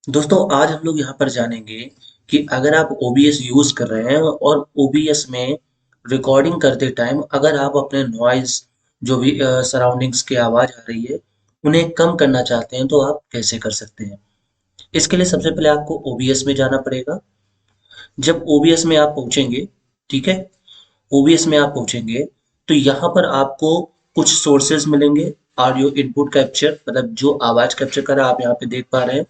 दोस्तों आज हम लोग यहाँ पर जानेंगे कि अगर आप OBS यूज कर रहे हैं और OBS में रिकॉर्डिंग करते टाइम अगर आप अपने नॉइज जो भी सराउंडिंग्स की आवाज आ रही है उन्हें कम करना चाहते हैं तो आप कैसे कर सकते हैं। इसके लिए सबसे पहले आपको OBS में जाना पड़ेगा। जब OBS में आप पहुंचेंगे, ठीक है, OBS में आप पहुंचेंगे तो यहाँ पर आपको कुछ सोर्सेज मिलेंगे। ऑडियो इनपुट कैप्चर, मतलब जो आवाज कैप्चर कर रहा है, आप यहाँ पे देख पा रहे हैं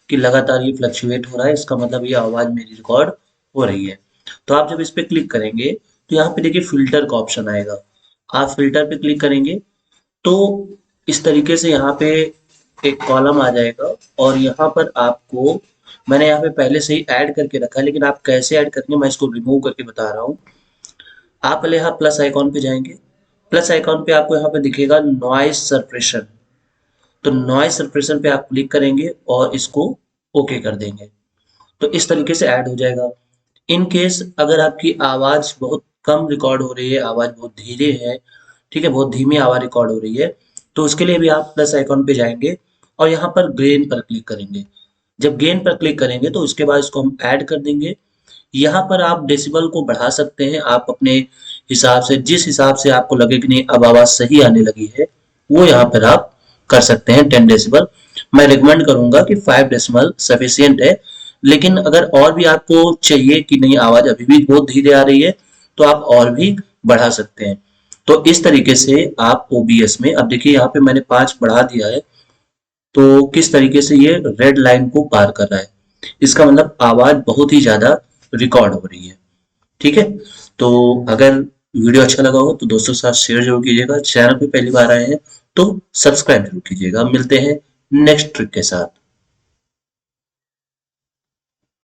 कि लगातार ये फ्लक्चुएट हो रहा है, इसका मतलब ये आवाज मेरी रिकॉर्ड हो रही है। तो आप जब इस पे क्लिक करेंगे तो यहाँ पे देखिए फिल्टर का ऑप्शन आएगा। आप फिल्टर पे क्लिक करेंगे तो इस तरीके से यहाँ पे एक कॉलम आ जाएगा और यहाँ पर आपको, मैंने यहाँ पे पहले से ही ऐड करके रखा है, लेकिन आप कैसे ऐड करेंगे मैं इसको रिमूव करके बता रहा हूँ। आप पहले यहाँ प्लस आइकॉन पे जाएंगे। प्लस आइकॉन पे आपको यहाँ पे दिखेगा नॉइज सप्रेशन। तो नॉइज सप्रेशन पे आप क्लिक करेंगे और इसको ओके कर देंगे तो इस तरीके से ऐड हो जाएगा। इन केस अगर आपकी आवाज बहुत कम रिकॉर्ड हो रही है, आवाज बहुत धीरे है, ठीक है, बहुत धीमी आवाज रिकॉर्ड हो रही है, तो उसके लिए भी आप प्लस आइकॉन पे जाएंगे और यहाँ पर गेन पर क्लिक करेंगे। जब गेन पर क्लिक करेंगे तो उसके बाद इसको हम ऐड कर देंगे। यहाँ पर आप डेसिबल को बढ़ा सकते हैं, आप अपने हिसाब से, जिस हिसाब से आपको लगे कि नहीं अब आवाज सही आने लगी है, वो यहाँ पर आप कर सकते हैं 10 डेसिबल। मैं रिकमेंड करूंगा कि 5 डेसिबल सफिशियंट है, लेकिन अगर और भी आपको चाहिए कि नहीं आवाज अभी भी बहुत धीरे आ रही है तो आप और भी बढ़ा सकते हैं। तो इस तरीके से आप OBS में, अब देखिए यहाँ पे मैंने 5 बढ़ा दिया है तो किस तरीके से ये रेड लाइन को पार कर रहा है, इसका मतलब आवाज बहुत ही ज्यादा रिकॉर्ड हो रही है। ठीक है, तो अगर वीडियो अच्छा लगा हो तो दोस्तों के साथ शेयर जरूर कीजिएगा। चैनल पे पहली बार आए हैं तो सब्सक्राइब जरूर कीजिएगा। मिलते हैं नेक्स्ट ट्रिक के साथ।